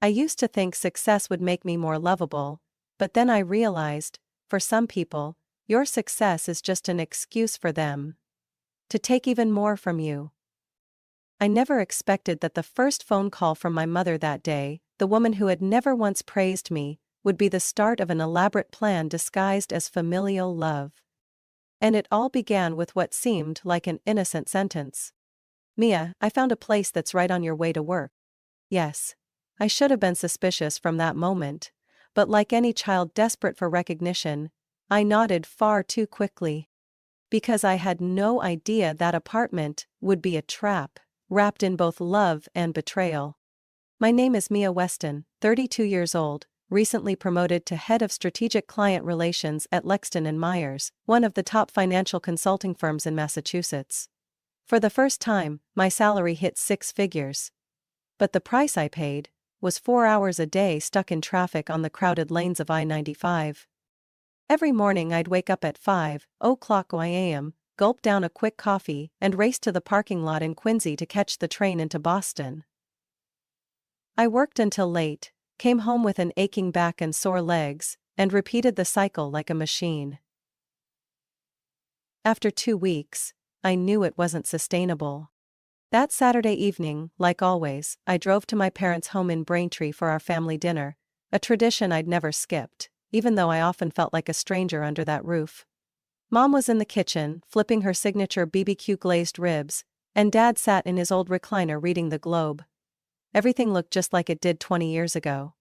I used to think success would make me more lovable, but then I realized, for some people, your success is just an excuse for them to take even more from you. I never expected that the first phone call from my mother that day, the woman who had never once praised me, would be the start of an elaborate plan disguised as familial love. And it all began with what seemed like an innocent sentence. "Mia, I found a place that's right on your way to work." Yes. I should have been suspicious from that moment, but like any child desperate for recognition, I nodded far too quickly. Because I had no idea that apartment would be a trap, wrapped in both love and betrayal. My name is Mia Weston, 32 years old, recently promoted to head of strategic client relations at Lexton & Myers, one of the top financial consulting firms in Massachusetts. For the first time, my salary hit 6 figures. But the price I paid was 4 hours a day stuck in traffic on the crowded lanes of I-95. Every morning I'd wake up at 5:00 a.m., gulp down a quick coffee, and race to the parking lot in Quincy to catch the train into Boston. I worked until late, came home with an aching back and sore legs, and repeated the cycle like a machine. After 2 weeks, I knew it wasn't sustainable. That Saturday evening, like always, I drove to my parents' home in Braintree for our family dinner, a tradition I'd never skipped, even though I often felt like a stranger under that roof. Mom was in the kitchen, flipping her signature BBQ glazed ribs, and Dad sat in his old recliner reading the Globe. Everything looked just like it did 20 years ago.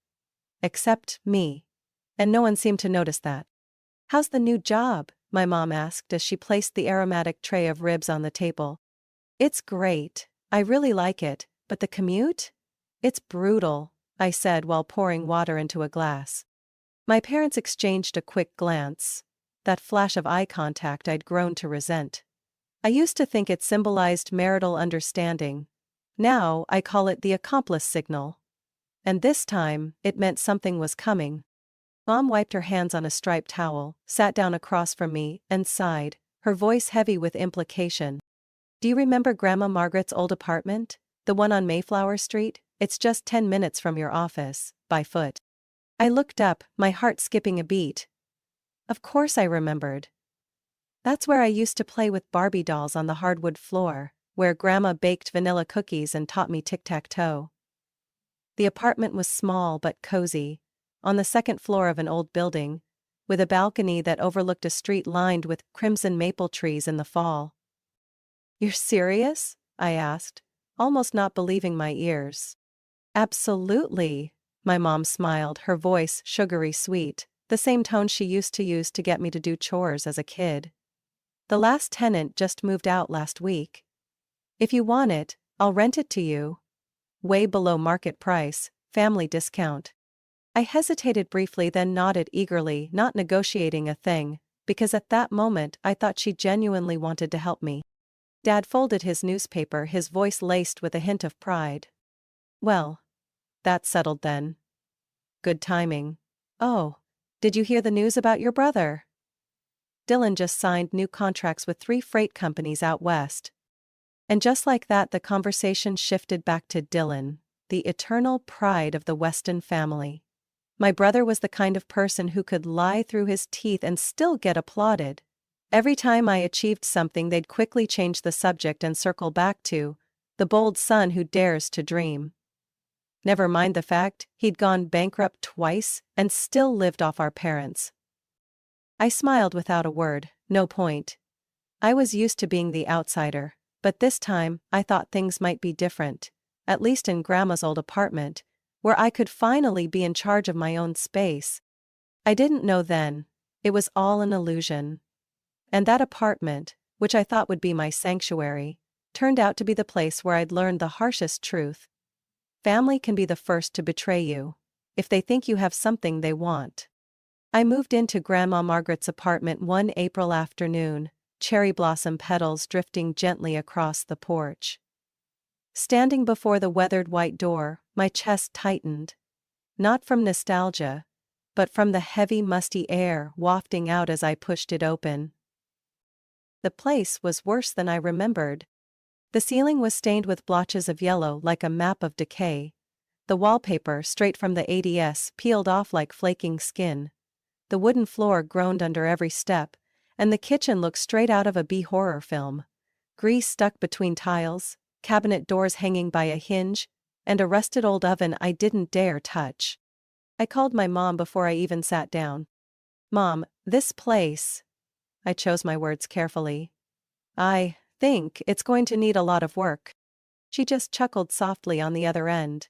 Except me. And no one seemed to notice that. "How's the new job?" my mom asked as she placed the aromatic tray of ribs on the table. "It's great, I really like it, but the commute? It's brutal," I said while pouring water into a glass. My parents exchanged a quick glance, that flash of eye contact I'd grown to resent. I used to think it symbolized marital understanding. Now I call it the accomplice signal. And this time, it meant something was coming. Mom wiped her hands on a striped towel, sat down across from me, and sighed, her voice heavy with implication. "Do you remember Grandma Margaret's old apartment? The one on Mayflower Street? It's just 10 minutes from your office, by foot." I looked up, my heart skipping a beat. Of course I remembered. That's where I used to play with Barbie dolls on the hardwood floor, where Grandma baked vanilla cookies and taught me tic-tac-toe. The apartment was small but cozy, on the second floor of an old building, with a balcony that overlooked a street lined with crimson maple trees in the fall. "You're serious?" I asked, almost not believing my ears. "Absolutely," my mom smiled, her voice sugary sweet, the same tone she used to use to get me to do chores as a kid. "The last tenant just moved out last week. If you want it, I'll rent it to you. Way below market price, family discount." I hesitated briefly, then nodded eagerly, not negotiating a thing, because at that moment I thought she genuinely wanted to help me. Dad folded his newspaper, his voice laced with a hint of pride. "Well, that's settled then. Good timing. Oh, did you hear the news about your brother? Dylan just signed new contracts with 3 freight companies out west." And just like that, the conversation shifted back to Dylan, the eternal pride of the Weston family. My brother was the kind of person who could lie through his teeth and still get applauded. Every time I achieved something, they'd quickly change the subject and circle back to the bold son who dares to dream. Never mind the fact he'd gone bankrupt twice and still lived off our parents. I smiled without a word, no point. I was used to being the outsider, but this time I thought things might be different, at least in Grandma's old apartment, where I could finally be in charge of my own space. I didn't know then, it was all an illusion. And that apartment, which I thought would be my sanctuary, turned out to be the place where I'd learned the harshest truth. Family can be the first to betray you, if they think you have something they want. I moved into Grandma Margaret's apartment one April afternoon, cherry blossom petals drifting gently across the porch. Standing before the weathered white door, my chest tightened. Not from nostalgia, but from the heavy musty air wafting out as I pushed it open. The place was worse than I remembered. The ceiling was stained with blotches of yellow like a map of decay. The wallpaper, straight from the ADS, peeled off like flaking skin. The wooden floor groaned under every step, and the kitchen looked straight out of a B-horror film. Grease stuck between tiles, cabinet doors hanging by a hinge, and a rusted old oven I didn't dare touch. I called my mom before I even sat down. "Mom, this place..." I chose my words carefully. "I think it's going to need a lot of work." She just chuckled softly on the other end.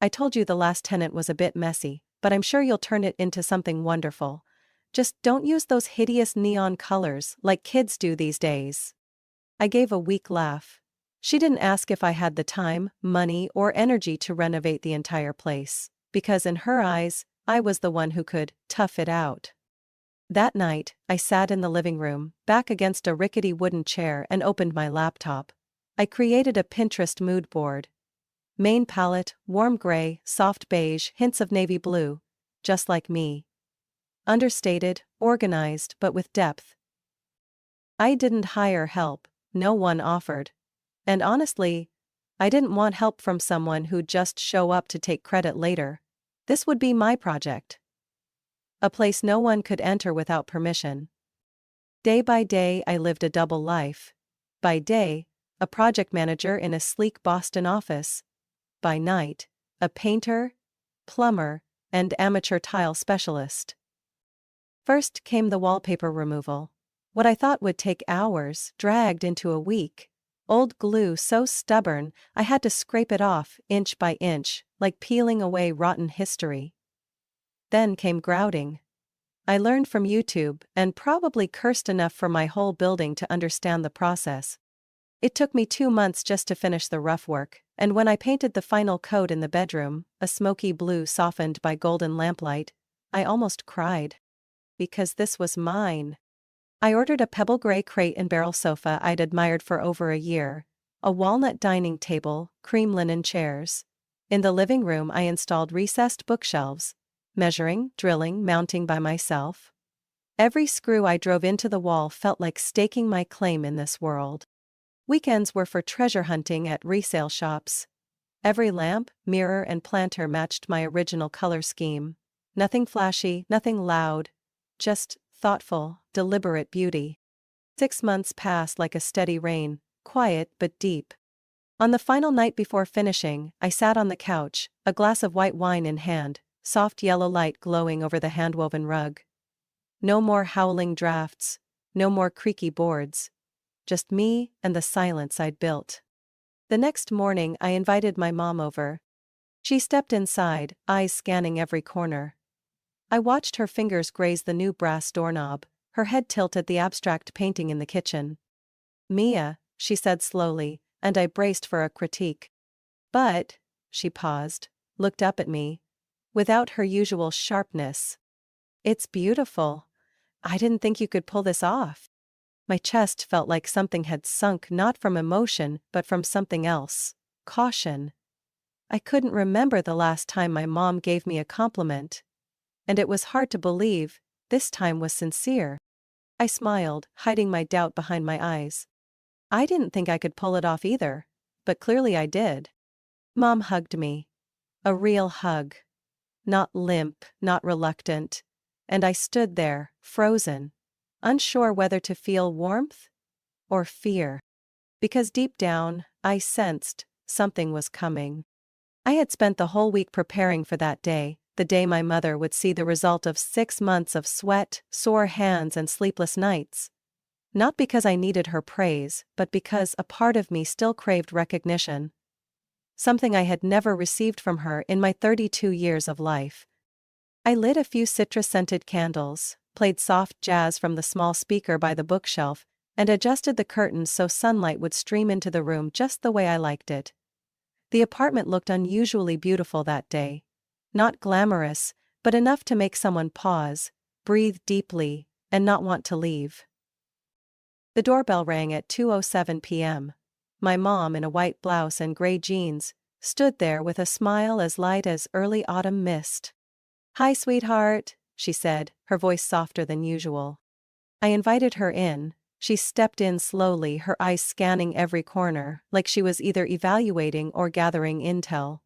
"I told you the last tenant was a bit messy, but I'm sure you'll turn it into something wonderful. Just don't use those hideous neon colors like kids do these days." I gave a weak laugh. She didn't ask if I had the time, money, or energy to renovate the entire place, because in her eyes, I was the one who could tough it out. That night, I sat in the living room, back against a rickety wooden chair, and opened my laptop. I created a Pinterest mood board. Main palette, warm gray, soft beige, hints of navy blue. Just like me. Understated, organized, but with depth. I didn't hire help, no one offered. And honestly, I didn't want help from someone who'd just show up to take credit later. This would be my project. A place no one could enter without permission. Day by day, I lived a double life. By day, a project manager in a sleek Boston office. By night, a painter, plumber, and amateur tile specialist. First came the wallpaper removal. What I thought would take hours dragged into a week. Old glue so stubborn, I had to scrape it off inch by inch, like peeling away rotten history. Then came grouting. I learned from YouTube and probably cursed enough for my whole building to understand the process. It took me 2 months just to finish the rough work, and when I painted the final coat in the bedroom, a smoky blue softened by golden lamplight, I almost cried. Because this was mine. I ordered a pebble gray crate and barrel sofa I'd admired for over a year, a walnut dining table, cream linen chairs. In the living room I installed recessed bookshelves, measuring, drilling, mounting by myself. Every screw I drove into the wall felt like staking my claim in this world. Weekends were for treasure hunting at resale shops. Every lamp, mirror, and planter matched my original color scheme. Nothing flashy, nothing loud. Just thoughtful, deliberate beauty. 6 months passed like a steady rain, quiet but deep. On the final night before finishing, I sat on the couch, a glass of white wine in hand, soft yellow light glowing over the hand-woven rug. No more howling drafts, no more creaky boards. Just me and the silence I'd built. The next morning I invited my mom over. She stepped inside, eyes scanning every corner. I watched her fingers graze the new brass doorknob, her head tilt at the abstract painting in the kitchen. "Mia," she said slowly, and I braced for a critique. "But," she paused, looked up at me. Without her usual sharpness. "It's beautiful. I didn't think you could pull this off." My chest felt like something had sunk, not from emotion but from something else. Caution. I couldn't remember the last time my mom gave me a compliment. And it was hard to believe, this time was sincere. I smiled, hiding my doubt behind my eyes. I didn't think I could pull it off either, but clearly I did. Mom hugged me. A real hug. Not limp, not reluctant. And I stood there, frozen, unsure whether to feel warmth or fear. Because deep down, I sensed something was coming. I had spent the whole week preparing for that day, the day my mother would see the result of 6 months of sweat, sore hands, and sleepless nights. Not because I needed her praise, but because a part of me still craved recognition. Something I had never received from her in my 32 years of life. I lit a few citrus-scented candles, played soft jazz from the small speaker by the bookshelf, and adjusted the curtains so sunlight would stream into the room just the way I liked it. The apartment looked unusually beautiful that day. Not glamorous, but enough to make someone pause, breathe deeply, and not want to leave. The doorbell rang at 2:07 p.m. My mom, in a white blouse and gray jeans, stood there with a smile as light as early autumn mist. "Hi, sweetheart," she said, her voice softer than usual. I invited her in. She stepped in slowly, her eyes scanning every corner, like she was either evaluating or gathering intel.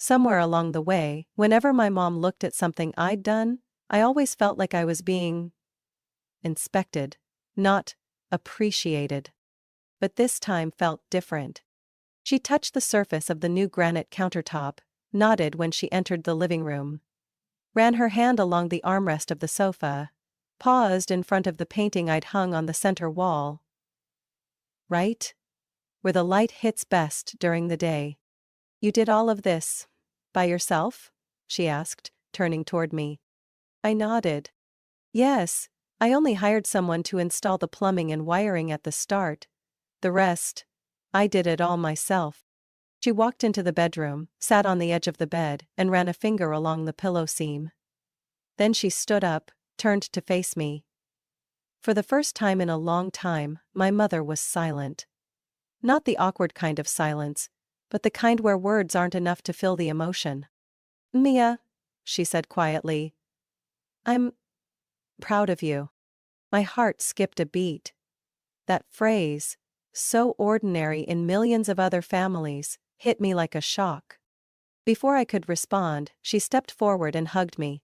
Somewhere along the way, whenever my mom looked at something I'd done, I always felt like I was being inspected, not appreciated. But this time felt different. She touched the surface of the new granite countertop, nodded when she entered the living room, ran her hand along the armrest of the sofa, paused in front of the painting I'd hung on the center wall. Right? Where the light hits best during the day. You did all of this by yourself? She asked, turning toward me. I nodded. Yes, I only hired someone to install the plumbing and wiring at the start. The rest, I did it all myself. She walked into the bedroom, sat on the edge of the bed, and ran a finger along the pillow seam. Then she stood up, turned to face me. For the first time in a long time, my mother was silent. Not the awkward kind of silence, but the kind where words aren't enough to fill the emotion. Mia, she said quietly, I'm proud of you. My heart skipped a beat. That phrase, so ordinary in millions of other families, hit me like a shock. Before I could respond, she stepped forward and hugged me.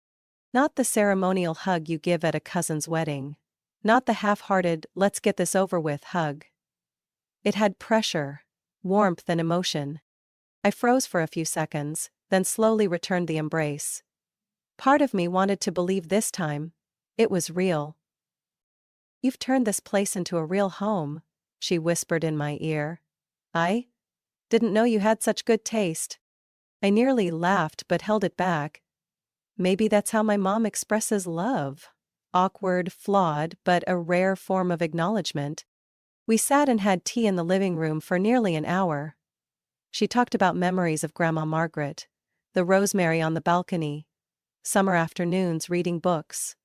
Not the ceremonial hug you give at a cousin's wedding. Not the half-hearted, let's get this over with hug. It had pressure, warmth and emotion. I froze for a few seconds, then slowly returned the embrace. Part of me wanted to believe this time it was real. You've turned this place into a real home, she whispered in my ear. I didn't know you had such good taste. I nearly laughed but held it back. Maybe that's how my mom expresses love. Awkward, flawed, but a rare form of acknowledgement. We sat and had tea in the living room for nearly an hour. She talked about memories of Grandma Margaret, the rosemary on the balcony, summer afternoons reading books.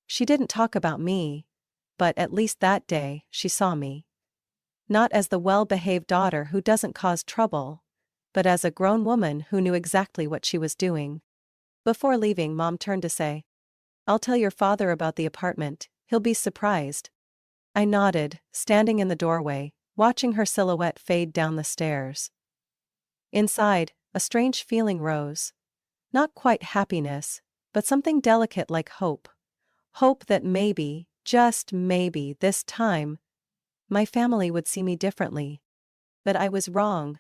She didn't talk about me, but at least that day, she saw me. Not as the well-behaved daughter who doesn't cause trouble, but as a grown woman who knew exactly what she was doing. Before leaving, Mom turned to say, I'll tell your father about the apartment, he'll be surprised. I nodded, standing in the doorway, watching her silhouette fade down the stairs. Inside, a strange feeling rose. Not quite happiness, but something delicate like hope. Hope that maybe, just maybe, this time, my family would see me differently. But I was wrong.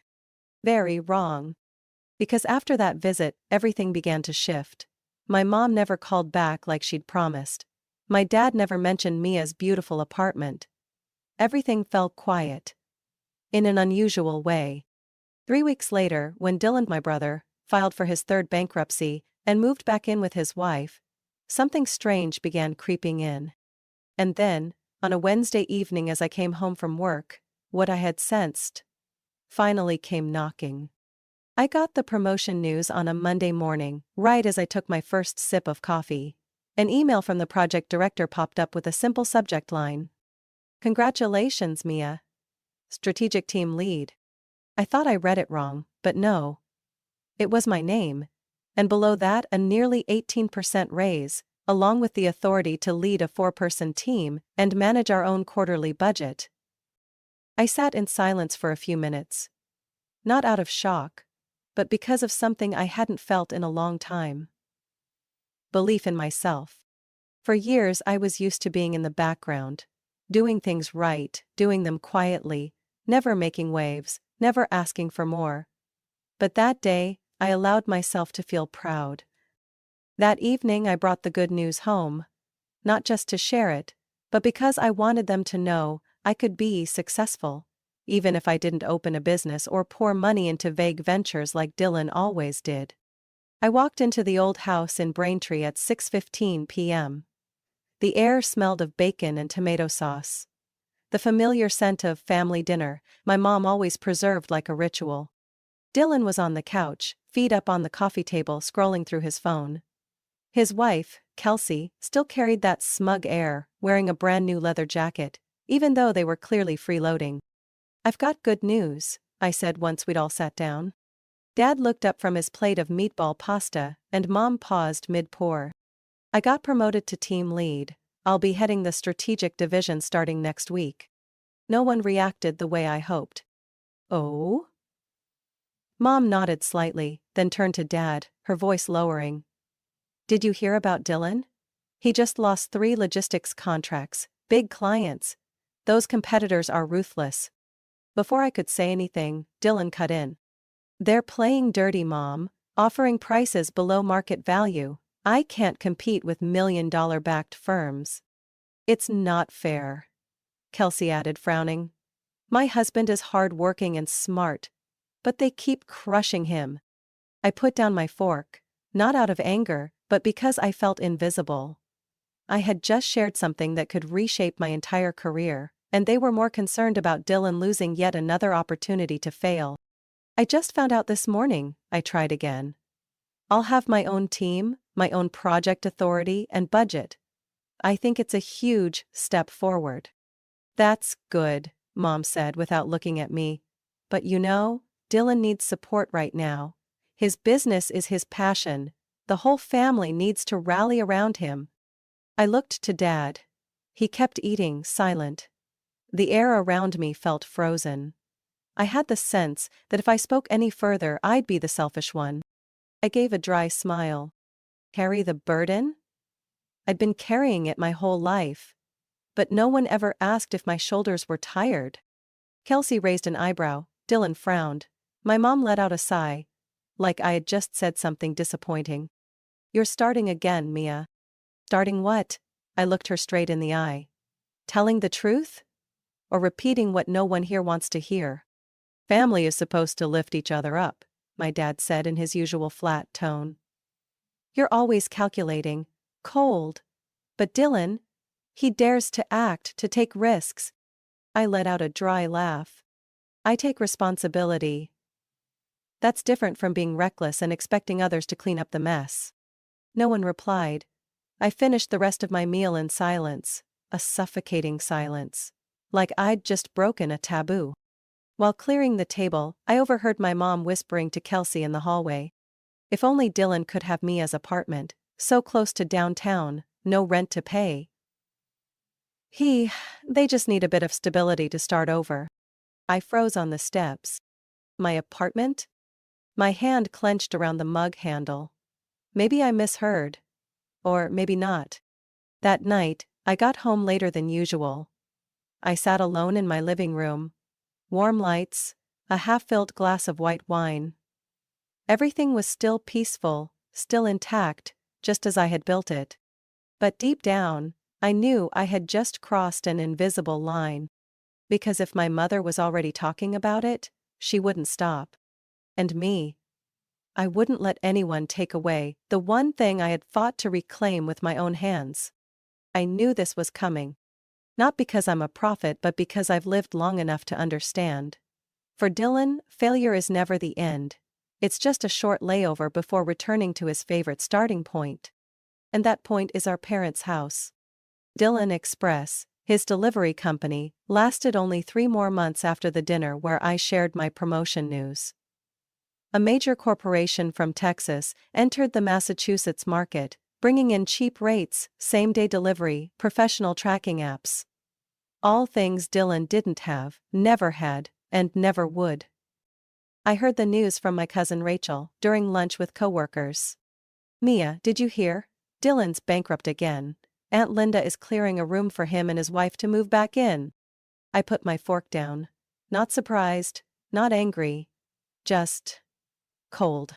Very wrong. Because after that visit, everything began to shift. My mom never called back like she'd promised. My dad never mentioned Mia's beautiful apartment. Everything fell quiet. In an unusual way. 3 weeks later, when Dylan, my brother, filed for his third bankruptcy and moved back in with his wife, something strange began creeping in. And then, on a Wednesday evening as I came home from work, what I had sensed finally came knocking. I got the promotion news on a Monday morning, right as I took my first sip of coffee. An email from the project director popped up with a simple subject line. Congratulations, Mia. Strategic team lead. I thought I read it wrong, but no. It was my name. And below that, a nearly 18% raise, along with the authority to lead a 4-person team and manage our own quarterly budget. I sat in silence for a few minutes. Not out of shock, but because of something I hadn't felt in a long time. Belief in myself. For years I was used to being in the background, doing things right, doing them quietly, never making waves, never asking for more. But that day, I allowed myself to feel proud. That evening I brought the good news home, not just to share it, but because I wanted them to know I could be successful, even if I didn't open a business or pour money into vague ventures like Dylan always did. I walked into the old house in Braintree at 6:15 p.m. The air smelled of bacon and tomato sauce. The familiar scent of family dinner, my mom always preserved like a ritual. Dylan was on the couch, feet up on the coffee table, scrolling through his phone. His wife, Kelsey, still carried that smug air, wearing a brand new leather jacket, even though they were clearly freeloading. I've got good news, I said once we'd all sat down. Dad looked up from his plate of meatball pasta, and Mom paused mid-pour. I got promoted to team lead. I'll be heading the strategic division starting next week. No one reacted the way I hoped. Oh? Mom nodded slightly, then turned to Dad, her voice lowering. Did you hear about Dylan? He just lost 3 logistics contracts, big clients. Those competitors are ruthless. Before I could say anything, Dylan cut in. They're playing dirty, Mom, offering prices below market value. I can't compete with million-dollar backed firms. It's not fair, Kelsey added, frowning. My husband is hard-working and smart, but they keep crushing him. I put down my fork, not out of anger, but because I felt invisible. I had just shared something that could reshape my entire career, and they were more concerned about Dylan losing yet another opportunity to fail. I just found out this morning, I tried again. I'll have my own team, my own project authority and budget. I think it's a huge step forward. That's good, Mom said without looking at me. But you know, Dylan needs support right now. His business is his passion. The whole family needs to rally around him. I looked to Dad. He kept eating, silent. The air around me felt frozen. I had the sense that if I spoke any further, I'd be the selfish one. I gave a dry smile. Carry the burden? I'd been carrying it my whole life. But no one ever asked if my shoulders were tired. Kelsey raised an eyebrow. Dylan frowned. My mom let out a sigh, like I had just said something disappointing. You're starting again, Mia. Starting what? I looked her straight in the eye. Telling the truth? Or repeating what no one here wants to hear? Family is supposed to lift each other up, my dad said in his usual flat tone. You're always calculating, cold. But Dylan, he dares to act, to take risks. I let out a dry laugh. I take responsibility. That's different from being reckless and expecting others to clean up the mess. No one replied. I finished the rest of my meal in silence, a suffocating silence. Like I'd just broken a taboo. While clearing the table, I overheard my mom whispering to Kelsey in the hallway. If only Dylan could have Mia's apartment, so close to downtown, no rent to pay. They just need a bit of stability to start over. I froze on the steps. My apartment? My hand clenched around the mug handle. Maybe I misheard. Or maybe not. That night, I got home later than usual. I sat alone in my living room. Warm lights, a half-filled glass of white wine. Everything was still peaceful, still intact, just as I had built it. But deep down, I knew I had just crossed an invisible line. Because if my mother was already talking about it, she wouldn't stop. And me. I wouldn't let anyone take away the one thing I had fought to reclaim with my own hands. I knew this was coming. Not because I'm a prophet, but because I've lived long enough to understand. For Dylan, failure is never the end. It's just a short layover before returning to his favorite starting point. And that point is our parents' house. Dylan Express, his delivery company, lasted only 3 more months after the dinner where I shared my promotion news. A major corporation from Texas entered the Massachusetts market, bringing in cheap rates, same-day delivery, professional tracking apps. All things Dylan didn't have, never had, and never would. I heard the news from my cousin Rachel during lunch with coworkers. Mia, did you hear? Dylan's bankrupt again. Aunt Linda is clearing a room for him and his wife to move back in. I put my fork down. Not surprised, not angry. Just cold.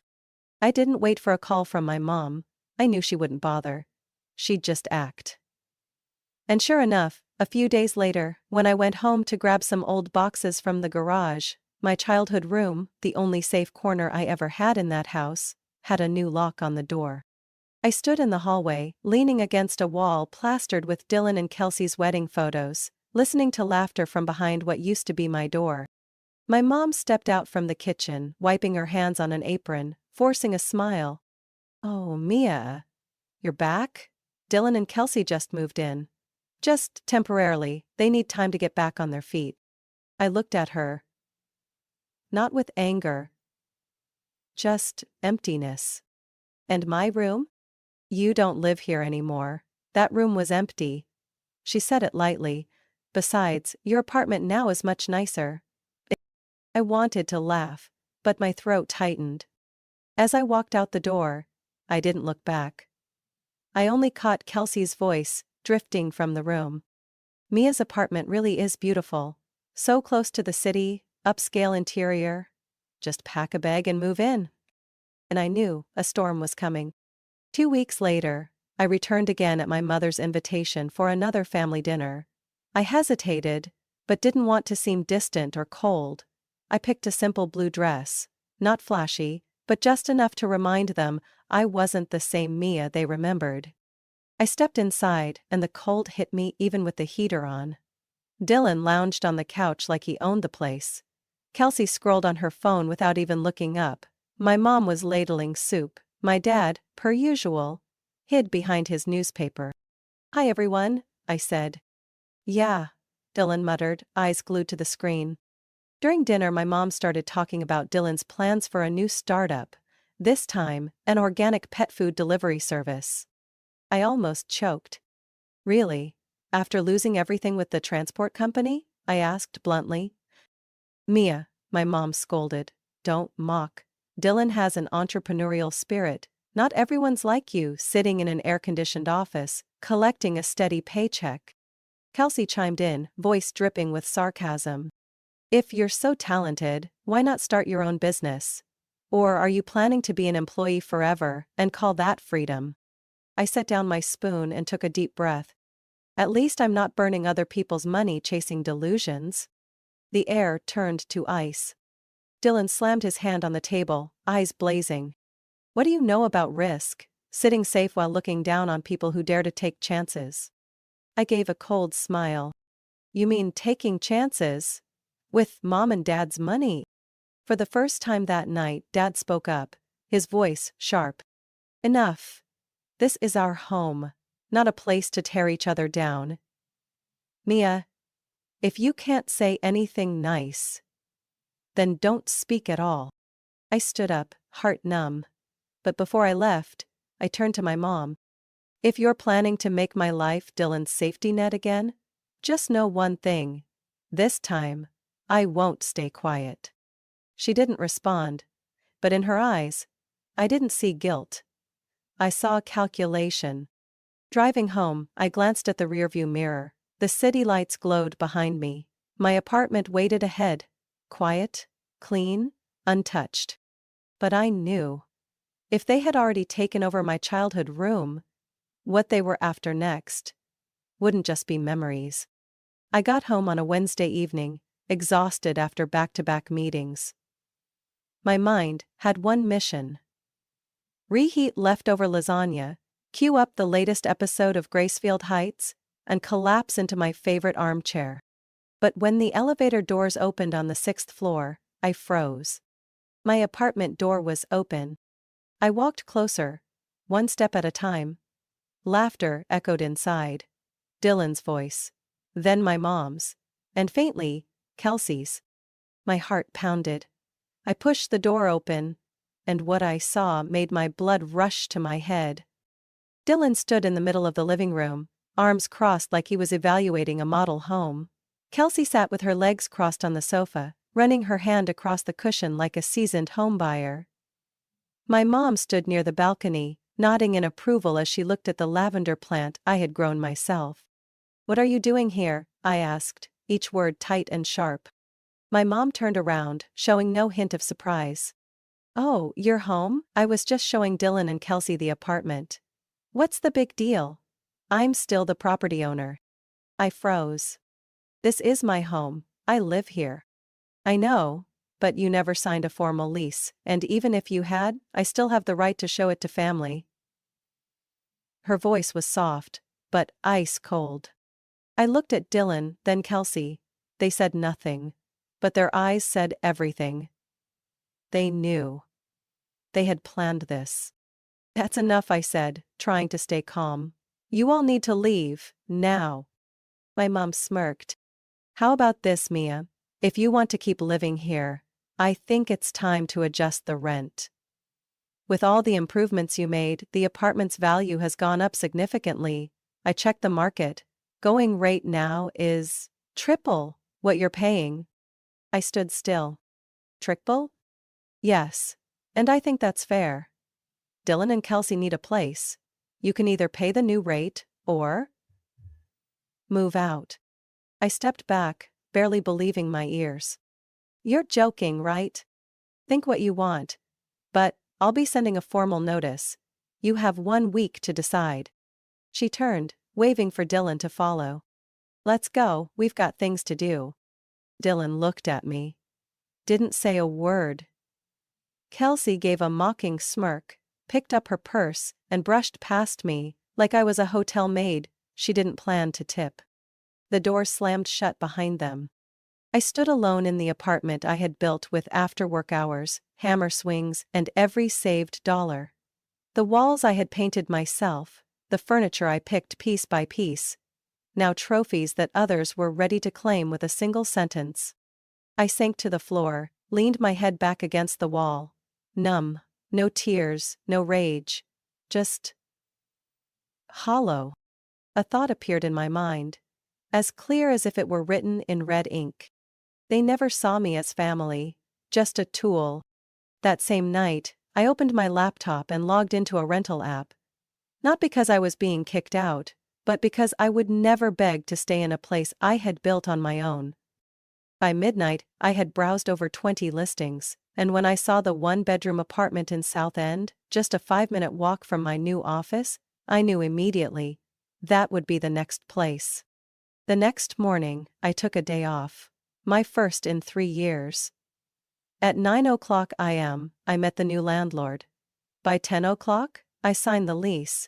I didn't wait for a call from my mom. I knew she wouldn't bother. She'd just act. And sure enough, a few days later, when I went home to grab some old boxes from the garage, my childhood room, the only safe corner I ever had in that house, had a new lock on the door. I stood in the hallway, leaning against a wall plastered with Dylan and Kelsey's wedding photos, listening to laughter from behind what used to be my door. My mom stepped out from the kitchen, wiping her hands on an apron, forcing a smile. Oh, Mia. You're back? Dylan and Kelsey just moved in. Just temporarily, they need time to get back on their feet. I looked at her. Not with anger. Just emptiness. And my room? You don't live here anymore. That room was empty. She said it lightly. Besides, your apartment now is much nicer. I wanted to laugh, but my throat tightened. As I walked out the door, I didn't look back. I only caught Kelsey's voice, drifting from the room. Mia's apartment really is beautiful. So close to the city, upscale interior. Just pack a bag and move in. And I knew a storm was coming. 2 weeks later, I returned again at my mother's invitation for another family dinner. I hesitated, but didn't want to seem distant or cold. I picked a simple blue dress, not flashy, but just enough to remind them I wasn't the same Mia they remembered. I stepped inside, and the cold hit me even with the heater on. Dylan lounged on the couch like he owned the place. Kelsey scrolled on her phone without even looking up. My mom was ladling soup. My dad, per usual, hid behind his newspaper. "Hi everyone," I said. "Yeah," Dylan muttered, eyes glued to the screen. During dinner my mom started talking about Dylan's plans for a new startup, this time, an organic pet food delivery service. I almost choked. "Really? After losing everything with the transport company?" I asked bluntly. "Mia," my mom scolded, "don't mock. Dylan has an entrepreneurial spirit. Not everyone's like you, sitting in an air-conditioned office, collecting a steady paycheck." Kelsey chimed in, voice dripping with sarcasm. "If you're so talented, why not start your own business? Or are you planning to be an employee forever and call that freedom?" I set down my spoon and took a deep breath. At least I'm not burning other people's money chasing delusions. The air turned to ice. Dylan slammed his hand on the table, eyes blazing. "What do you know about risk? Sitting safe while looking down on people who dare to take chances." I gave a cold smile. "You mean taking chances? With Mom and Dad's money?" For the first time that night, Dad spoke up, his voice sharp. "Enough. This is our home, not a place to tear each other down. Mia, if you can't say anything nice, then don't speak at all." I stood up, heart numb. But before I left, I turned to my mom. "If you're planning to make my life Dylan's safety net again, just know one thing. This time, I won't stay quiet." She didn't respond, but in her eyes, I didn't see guilt. I saw calculation. Driving home, I glanced at the rearview mirror. The city lights glowed behind me. My apartment waited ahead, quiet, clean, untouched. But I knew. If they had already taken over my childhood room, what they were after next wouldn't just be memories. I got home on a Wednesday evening, exhausted after back-to-back meetings. My mind had one mission: reheat leftover lasagna, queue up the latest episode of Gracefield Heights, and collapse into my favorite armchair. But when the elevator doors opened on the 6th floor, I froze. My apartment door was open. I walked closer, one step at a time. Laughter echoed inside. Dylan's voice. Then my mom's. And faintly, Kelsey's. My heart pounded. I pushed the door open, and what I saw made my blood rush to my head. Dylan stood in the middle of the living room, arms crossed like he was evaluating a model home. Kelsey sat with her legs crossed on the sofa, running her hand across the cushion like a seasoned homebuyer. My mom stood near the balcony, nodding in approval as she looked at the lavender plant I had grown myself. "What are you doing here?" I asked, each word tight and sharp. My mom turned around, showing no hint of surprise. "Oh, you're home? I was just showing Dylan and Kelsey the apartment." "What's the big deal? I'm still the property owner." I froze. "This is my home, I live here." "I know, but you never signed a formal lease, and even if you had, I still have the right to show it to family." Her voice was soft, but ice cold. I looked at Dylan, then Kelsey. They said nothing, but their eyes said everything. They knew. They had planned this. "That's enough," I said, trying to stay calm. "You all need to leave, now." My mom smirked. "How about this, Mia? If you want to keep living here, I think it's time to adjust the rent. With all the improvements you made, the apartment's value has gone up significantly. I checked the market. Going rate now is triple what you're paying." I stood still. "Triple?" Yes. And I think that's fair. Dylan and Kelsey need a place. You can either pay the new rate, or move out. I stepped back, barely believing my ears. You're joking, right? Think what you want. But I'll be sending a formal notice. You have 1 week to decide. She turned, waving for Dylan to follow. Let's go, we've got things to do. Dylan looked at me. Didn't say a word. Kelsey gave a mocking smirk, picked up her purse, and brushed past me, like I was a hotel maid she didn't plan to tip. The door slammed shut behind them. I stood alone in the apartment I had built with after-work hours, hammer swings, and every saved dollar. The walls I had painted myself, the furniture I picked piece by piece. Now trophies that others were ready to claim with a single sentence. I sank to the floor, leaned my head back against the wall. Numb, no tears, no rage. Just hollow. A thought appeared in my mind, as clear as if it were written in red ink. They never saw me as family, just a tool. That same night, I opened my laptop and logged into a rental app. Not because I was being kicked out, but because I would never beg to stay in a place I had built on my own. By midnight, I had browsed over 20 listings, and when I saw the one-bedroom apartment in South End, just a 5-minute walk from my new office, I knew immediately that would be the next place. The next morning, I took a day off, my first in 3 years. At 9:00 a.m., I met the new landlord. By 10:00, I signed the lease.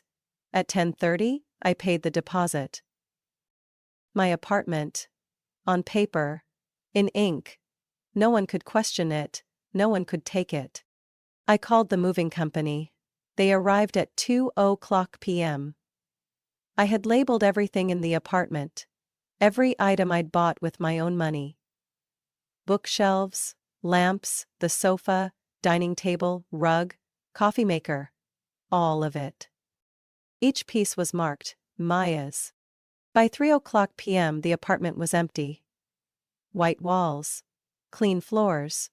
At 10:30, I paid the deposit. My apartment. On paper. In ink. No one could question it, no one could take it. I called the moving company. They arrived at 2:00 p.m. I had labeled everything in the apartment. Every item I'd bought with my own money. Bookshelves, lamps, the sofa, dining table, rug, coffee maker. All of it. Each piece was marked, Maya's. By 3:00 p.m. the apartment was empty. White walls. Clean floors.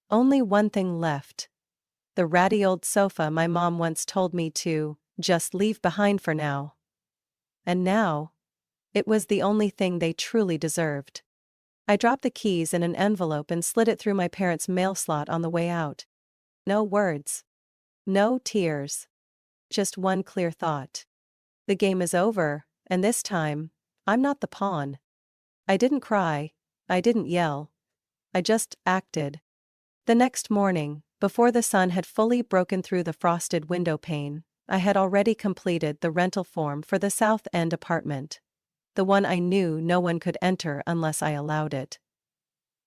Only one thing left. The ratty old sofa my mom once told me to just leave behind for now. And now, it was the only thing they truly deserved. I dropped the keys in an envelope and slid it through my parents' mail slot on the way out. No words. No tears. Just one clear thought. The game is over, and this time, I'm not the pawn. I didn't cry. I didn't yell. I just acted. The next morning, before the sun had fully broken through the frosted window pane, I had already completed the rental form for the South End apartment. The one I knew no one could enter unless I allowed it.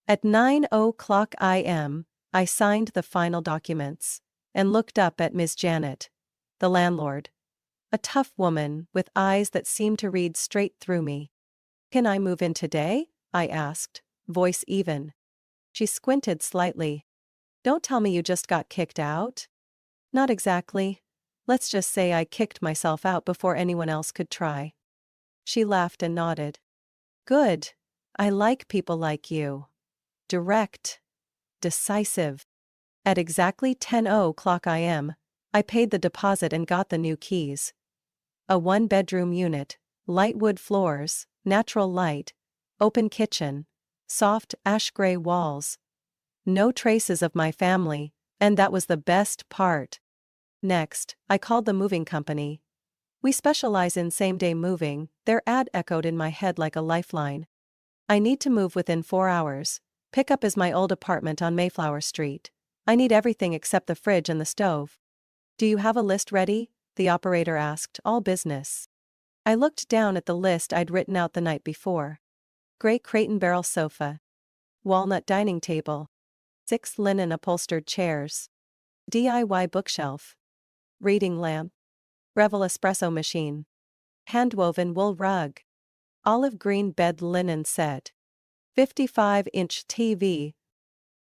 At 9:00 a.m., I signed the final documents, and looked up at Ms. Janet, the landlord. A tough woman with eyes that seemed to read straight through me. "Can I move in today?" I asked, voice even. She squinted slightly. "Don't tell me you just got kicked out?" "Not exactly. Let's just say I kicked myself out before anyone else could try." She laughed and nodded. "Good. I like people like you. Direct. Decisive." At exactly 10:00 a.m., I paid the deposit and got the new keys. A 1-bedroom unit, light wood floors, natural light, open kitchen, soft ash-gray walls. No traces of my family, and that was the best part. Next, I called the moving company. "We specialize in same-day moving," their ad echoed in my head like a lifeline. "I need to move within 4 hours. Pickup is my old apartment on Mayflower Street. I need everything except the fridge and the stove." "Do you have a list ready?" the operator asked, all business. I looked down at the list I'd written out the night before. Gray crate and barrel sofa. Walnut dining table. 6 linen upholstered chairs. DIY bookshelf. Reading lamp. Breville espresso machine. Handwoven wool rug. Olive green bed linen set. 55-inch TV.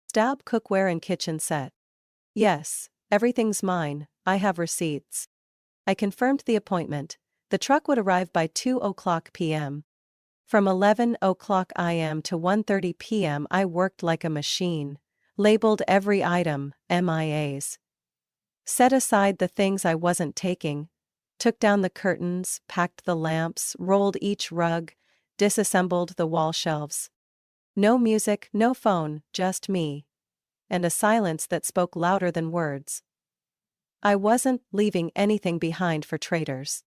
Stab cookware and kitchen set. Yes, everything's mine, I have receipts. I confirmed the appointment. The truck would arrive by 2:00 p.m. From 11:00 a.m. to 1:30 p.m. I worked like a machine, Labeled every item, MIAs. Set aside the things I wasn't taking. Took down the curtains, packed the lamps, rolled each rug, disassembled the wall shelves. No music, no phone, just me. And a silence that spoke louder than words. I wasn't leaving anything behind for traitors.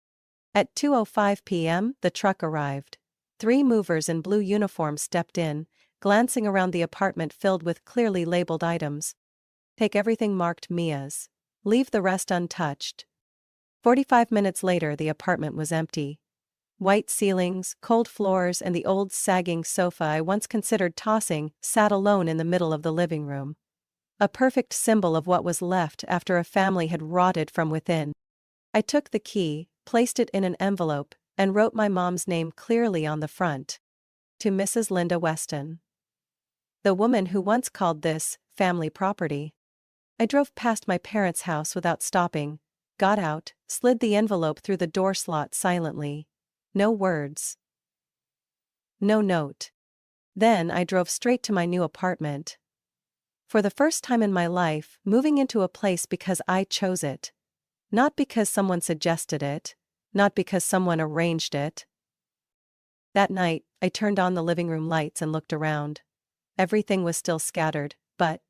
At 2:05 p.m., the truck arrived. 3 movers in blue uniforms stepped in, glancing around the apartment filled with clearly labeled items. Take everything marked Mia's. Leave the rest untouched. 45 minutes later, the apartment was empty. White ceilings, cold floors, and the old sagging sofa I once considered tossing sat alone in the middle of the living room. A perfect symbol of what was left after a family had rotted from within. I took the key, placed it in an envelope, and wrote my mom's name clearly on the front. To Mrs. Linda Weston. The woman who once called this family property. I drove past my parents' house without stopping, got out, slid the envelope through the door slot silently. No words. No note. Then I drove straight to my new apartment. For the first time in my life, moving into a place because I chose it. Not because someone suggested it. Not because someone arranged it. That night, I turned on the living room lights and looked around. Everything was still scattered, but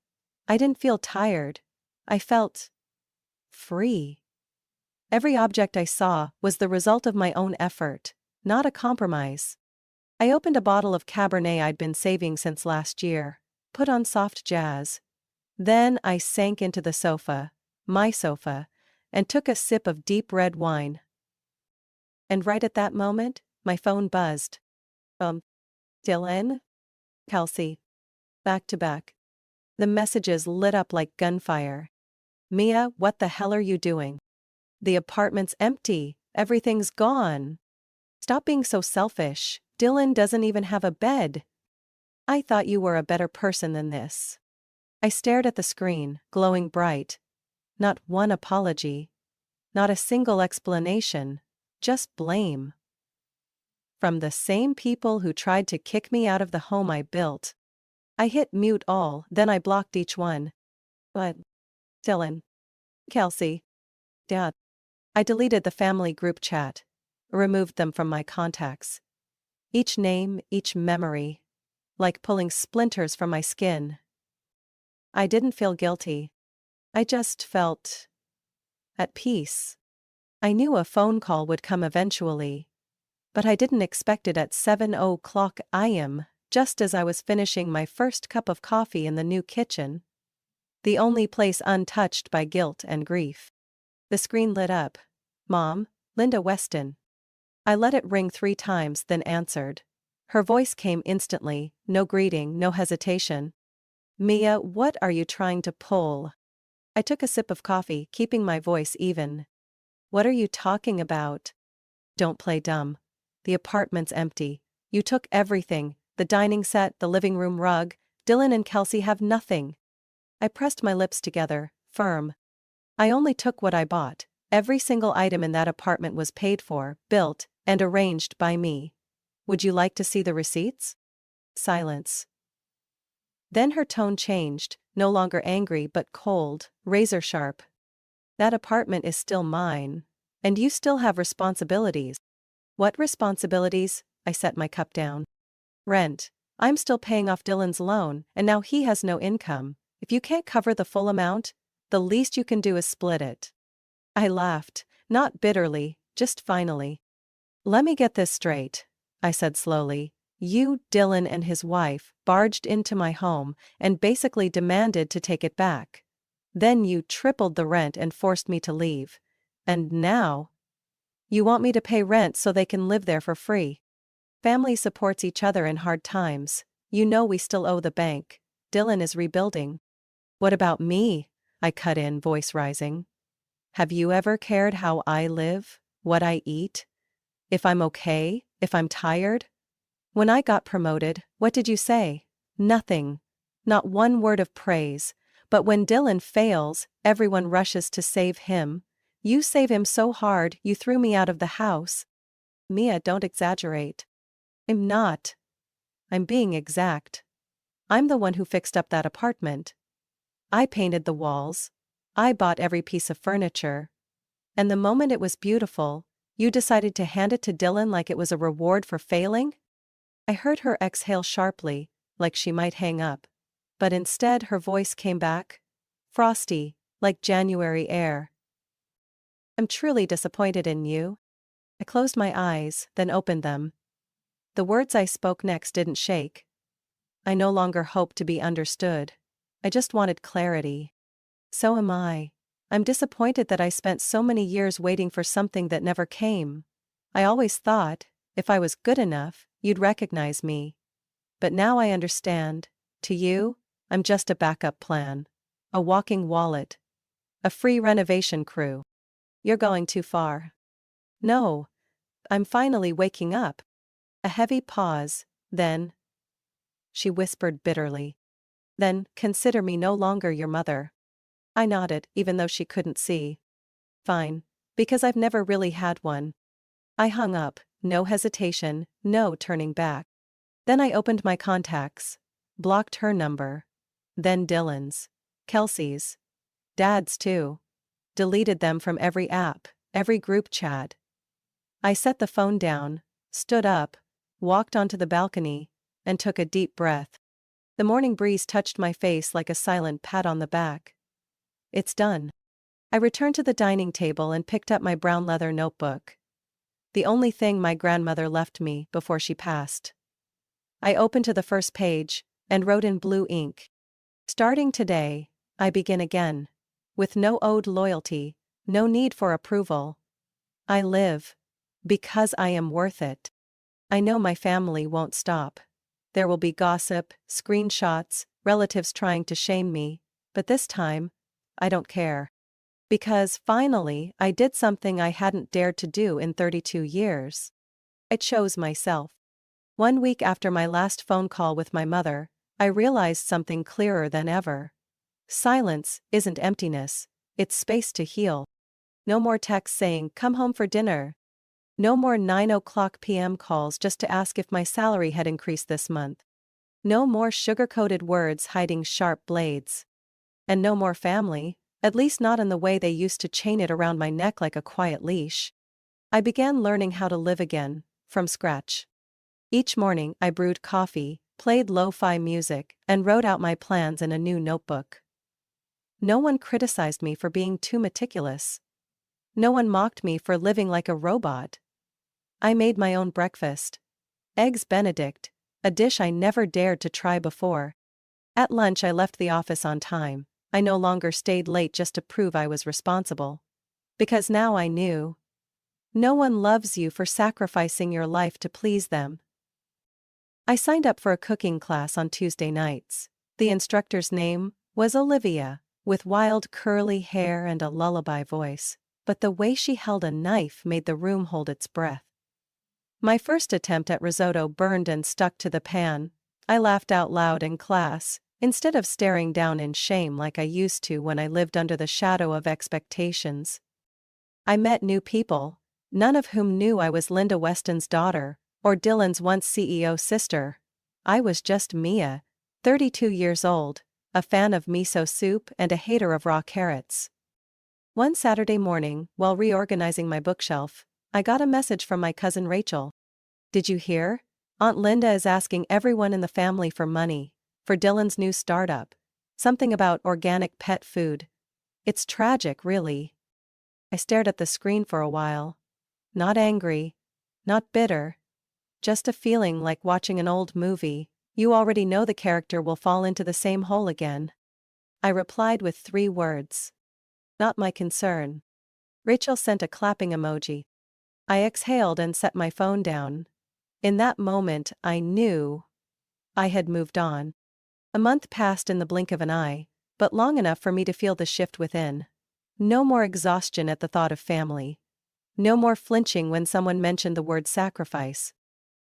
I didn't feel tired. I felt free. Every object I saw was the result of my own effort, not a compromise. I opened a bottle of Cabernet I'd been saving since last year, put on soft jazz. Then I sank into the sofa, my sofa, and took a sip of deep red wine. And right at that moment, my phone buzzed. Dylan? Kelsey. Back to back. The messages lit up like gunfire. Mia, what the hell are you doing? The apartment's empty, everything's gone. Stop being so selfish, Dylan doesn't even have a bed. I thought you were a better person than this. I stared at the screen, glowing bright. Not one apology. Not a single explanation. Just blame. From the same people who tried to kick me out of the home I built. I hit mute all, then I blocked each one. But Dylan. Kelsey. Dad. I deleted the family group chat. Removed them from my contacts. Each name, each memory. Like pulling splinters from my skin. I didn't feel guilty. I just felt at peace. I knew a phone call would come eventually. But I didn't expect it at 7:00 a.m., just as I was finishing my first cup of coffee in the new kitchen. The only place untouched by guilt and grief. The screen lit up. Mom, Linda Weston. I let it ring 3 times, then answered. Her voice came instantly, no greeting, no hesitation. Mia, what are you trying to pull? I took a sip of coffee, keeping my voice even. What are you talking about? Don't play dumb. The apartment's empty. You took everything, the dining set, the living room rug. Dylan and Kelsey have nothing. I pressed my lips together, firm. I only took what I bought. Every single item in that apartment was paid for, built, and arranged by me. Would you like to see the receipts? Silence. Then her tone changed, no longer angry but cold, razor sharp. That apartment is still mine. And you still have responsibilities. What responsibilities? I set my cup down. Rent. I'm still paying off Dylan's loan, and now he has no income. If you can't cover the full amount, the least you can do is split it. I laughed, not bitterly, just finally. Let me get this straight, I said slowly. You, Dylan and his wife, barged into my home and basically demanded to take it back. Then you tripled the rent and forced me to leave. And now, you want me to pay rent so they can live there for free. Family supports each other in hard times. You know we still owe the bank. Dylan is rebuilding. What about me? I cut in, voice rising. Have you ever cared how I live, what I eat? If I'm okay, if I'm tired? When I got promoted, what did you say? Nothing. Not one word of praise. But when Dylan fails, everyone rushes to save him. You save him so hard, you threw me out of the house. Mia, don't exaggerate. I'm not. I'm being exact. I'm the one who fixed up that apartment. I painted the walls. I bought every piece of furniture. And the moment it was beautiful, you decided to hand it to Dylan like it was a reward for failing? I heard her exhale sharply, like she might hang up. But instead her voice came back, frosty, like January air. I'm truly disappointed in you. I closed my eyes, then opened them. The words I spoke next didn't shake. I no longer hoped to be understood. I just wanted clarity. So am I. I'm disappointed that I spent so many years waiting for something that never came. I always thought, if I was good enough, you'd recognize me. But now I understand. To you, I'm just a backup plan. A walking wallet. A free renovation crew. You're going too far. No. I'm finally waking up. A heavy pause, then. She whispered bitterly. Then, consider me no longer your mother. I nodded, even though she couldn't see. Fine. Because I've never really had one. I hung up, no hesitation, no turning back. Then I opened my contacts. Blocked her number. Then Dylan's. Kelsey's. Dad's too. Deleted them from every app, every group chat. I set the phone down, stood up, walked onto the balcony, and took a deep breath. The morning breeze touched my face like a silent pat on the back. It's done. I returned to the dining table and picked up my brown leather notebook. The only thing my grandmother left me before she passed. I opened to the first page, and wrote in blue ink. Starting today, I begin again. With no owed loyalty, no need for approval. I live. Because I am worth it. I know my family won't stop. There will be gossip, screenshots, relatives trying to shame me, but this time, I don't care. Because, finally, I did something I hadn't dared to do in 32 years. I chose myself. 1 week after my last phone call with my mother, I realized something clearer than ever. Silence isn't emptiness, it's space to heal. No more texts saying, "Come home for dinner." No more 9:00 p.m. calls just to ask if my salary had increased this month. No more sugar-coated words hiding sharp blades. And no more family, at least not in the way they used to chain it around my neck like a quiet leash. I began learning how to live again, from scratch. Each morning I brewed coffee, played lo-fi music, and wrote out my plans in a new notebook. No one criticized me for being too meticulous. No one mocked me for living like a robot. I made my own breakfast. Eggs Benedict, a dish I never dared to try before. At lunch I left the office on time. I no longer stayed late just to prove I was responsible. Because now I knew. No one loves you for sacrificing your life to please them. I signed up for a cooking class on Tuesday nights. The instructor's name was Olivia, with wild curly hair and a lullaby voice, but the way she held a knife made the room hold its breath. My first attempt at risotto burned and stuck to the pan. I laughed out loud in class, instead of staring down in shame like I used to when I lived under the shadow of expectations. I met new people, none of whom knew I was Linda Weston's daughter, or Dylan's once CEO sister. I was just Mia, 32 years old, a fan of miso soup and a hater of raw carrots. One Saturday morning, while reorganizing my bookshelf, I got a message from my cousin Rachel. "Did you hear? Aunt Linda is asking everyone in the family for money, for Dylan's new startup. Something about organic pet food. It's tragic, really." I stared at the screen for a while. Not angry. Not bitter. Just a feeling like watching an old movie. You already know the character will fall into the same hole again. I replied with 3 words. "Not my concern." Rachel sent a clapping emoji. I exhaled and set my phone down. In that moment, I knew I had moved on. A month passed in the blink of an eye, but long enough for me to feel the shift within. No more exhaustion at the thought of family. No more flinching when someone mentioned the word sacrifice.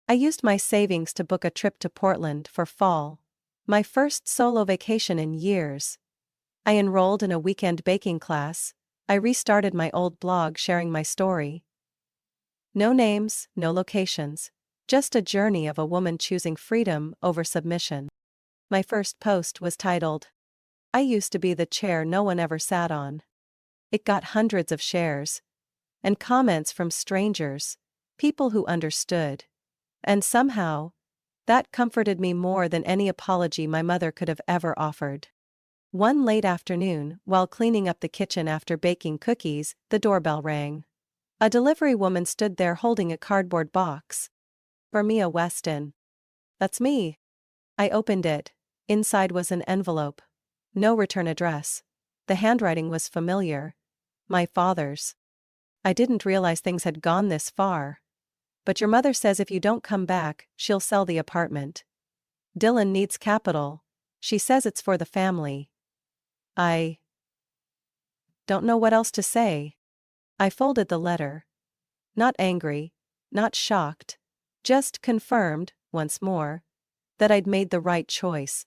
I used my savings to book a trip to Portland for fall. My first solo vacation in years. I enrolled in a weekend baking class. I restarted my old blog sharing my story. No names, no locations. Just a journey of a woman choosing freedom over submission. My first post was titled, I used to be the chair no one ever sat on. It got hundreds of shares. And comments from strangers, people who understood. And somehow, that comforted me more than any apology my mother could have ever offered. One late afternoon, while cleaning up the kitchen after baking cookies, the doorbell rang. A delivery woman stood there holding a cardboard box. For Mia Weston. That's me. I opened it. Inside was an envelope. No return address. The handwriting was familiar. My father's. I didn't realize things had gone this far. But your mother says if you don't come back, she'll sell the apartment. Dylan needs capital. She says it's for the family. I don't know what else to say. I folded the letter. Not angry, not shocked. Just confirmed, once more, that I'd made the right choice.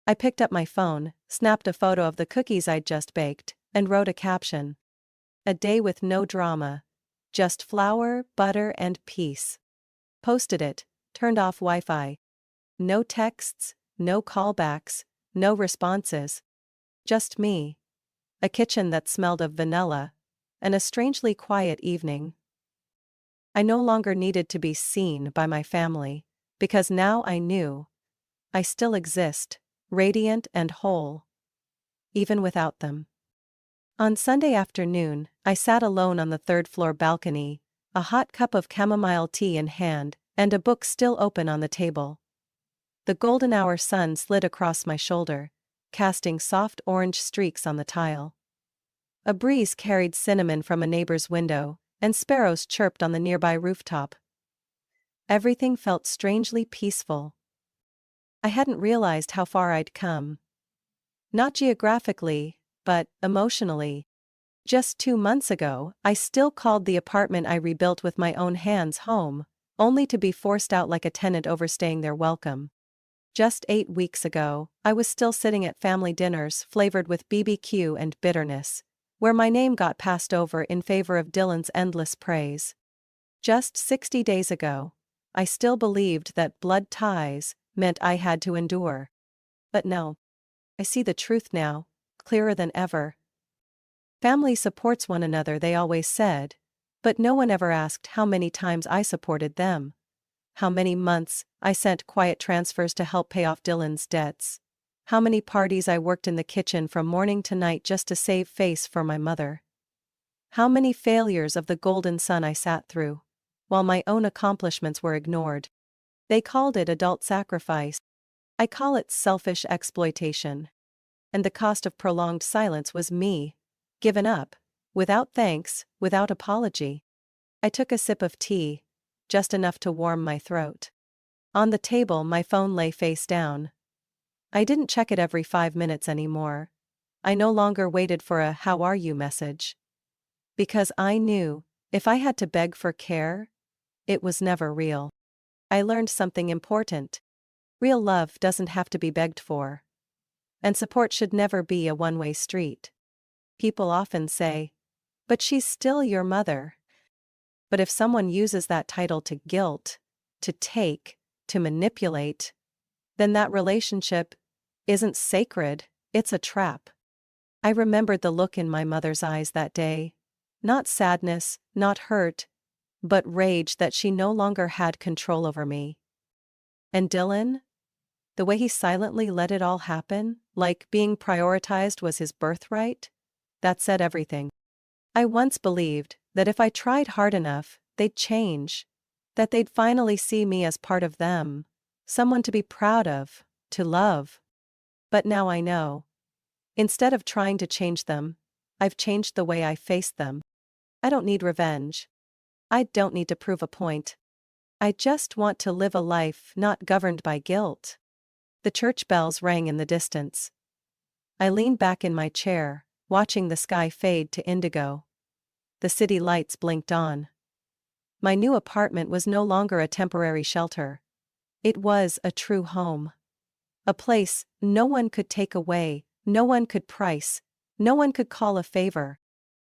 I picked up my phone, snapped a photo of the cookies I'd just baked, and wrote a caption. A day with no drama. Just flour, butter, and peace. Posted it, turned off Wi-Fi. No texts, no callbacks, no responses. Just me. A kitchen that smelled of vanilla. And a strangely quiet evening. I no longer needed to be seen by my family, because now I knew. I still exist, radiant and whole. Even without them. On Sunday afternoon, I sat alone on the third-floor balcony, a hot cup of chamomile tea in hand, and a book still open on the table. The golden hour sun slid across my shoulder, casting soft orange streaks on the tile. A breeze carried cinnamon from a neighbor's window, and sparrows chirped on the nearby rooftop. Everything felt strangely peaceful. I hadn't realized how far I'd come. Not geographically, but emotionally. Just 2 months ago, I still called the apartment I rebuilt with my own hands home, only to be forced out like a tenant overstaying their welcome. Just 8 weeks ago, I was still sitting at family dinners flavored with BBQ and bitterness, where my name got passed over in favor of Dylan's endless praise. Just 60 days ago, I still believed that blood ties meant I had to endure. But no. I see the truth now, clearer than ever. Family supports one another, they always said, but no one ever asked how many times I supported them. How many months I sent quiet transfers to help pay off Dylan's debts. How many parties I worked in the kitchen from morning to night just to save face for my mother. How many failures of the golden sun I sat through, while my own accomplishments were ignored. They called it adult sacrifice. I call it selfish exploitation. And the cost of prolonged silence was me, given up, without thanks, without apology. I took a sip of tea, just enough to warm my throat. On the table, my phone lay face down. I didn't check it every 5 minutes anymore. I no longer waited for a "how are you" message. Because I knew, if I had to beg for care, it was never real. I learned something important. Real love doesn't have to be begged for. And support should never be a one-way street. People often say, "But she's still your mother." But if someone uses that title to guilt, to take, to manipulate, then that relationship isn't sacred, it's a trap. I remembered the look in my mother's eyes that day. Not sadness, not hurt, but rage that she no longer had control over me. And Dylan? The way he silently let it all happen, like being prioritized was his birthright, that said everything. I once believed that if I tried hard enough, they'd change, that they'd finally see me as part of them, someone to be proud of, to love. But now I know. Instead of trying to change them, I've changed the way I face them. I don't need revenge. I don't need to prove a point. I just want to live a life not governed by guilt. The church bells rang in the distance. I leaned back in my chair, watching the sky fade to indigo. The city lights blinked on. My new apartment was no longer a temporary shelter. It was a true home. A place no one could take away, no one could price, no one could call a favor.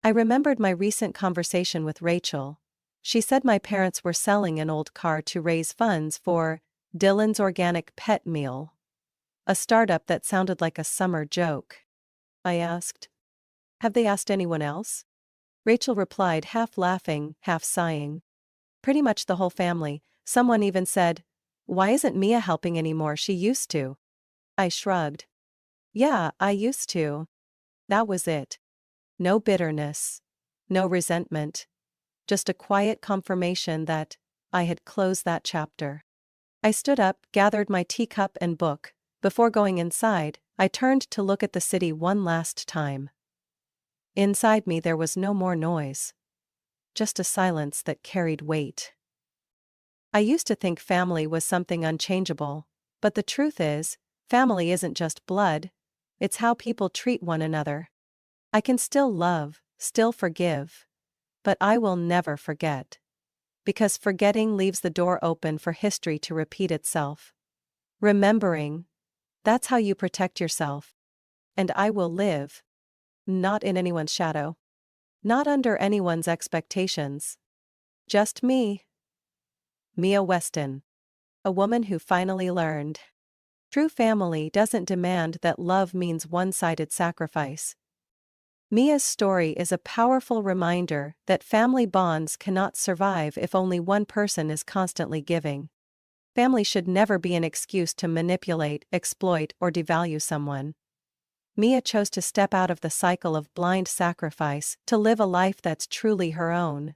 I remembered my recent conversation with Rachel. She said my parents were selling an old car to raise funds for Dylan's organic pet meal. a startup that sounded like a summer joke. I asked. Have they asked anyone else? Rachel replied, half laughing, half sighing. Pretty much the whole family. Someone even said, "Why isn't Mia helping anymore? She used to." I shrugged. Yeah, I used to. That was it. No bitterness. No resentment. Just a quiet confirmation that I had closed that chapter. I stood up, gathered my teacup and book. Before going inside, I turned to look at the city one last time. Inside me there was no more noise. Just a silence that carried weight. I used to think family was something unchangeable, but the truth is, family isn't just blood, it's how people treat one another. I can still love, still forgive, but I will never forget. Because forgetting leaves the door open for history to repeat itself. Remembering, that's how you protect yourself. And I will live. Not in anyone's shadow. Not under anyone's expectations. Just me. Mia Weston. A woman who finally learned. True family doesn't demand that love means one-sided sacrifice. Mia's story is a powerful reminder that family bonds cannot survive if only one person is constantly giving. Family should never be an excuse to manipulate, exploit, or devalue someone. Mia chose to step out of the cycle of blind sacrifice to live a life that's truly her own.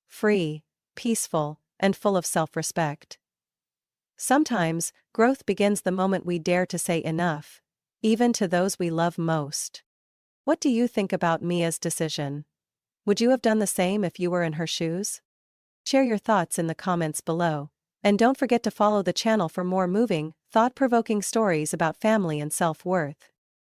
Free, peaceful, and full of self-respect. Sometimes, growth begins the moment we dare to say enough, even to those we love most. What do you think about Mia's decision? Would you have done the same if you were in her shoes? Share your thoughts in the comments below, and don't forget to follow the channel for more moving, thought-provoking stories about family and self-worth.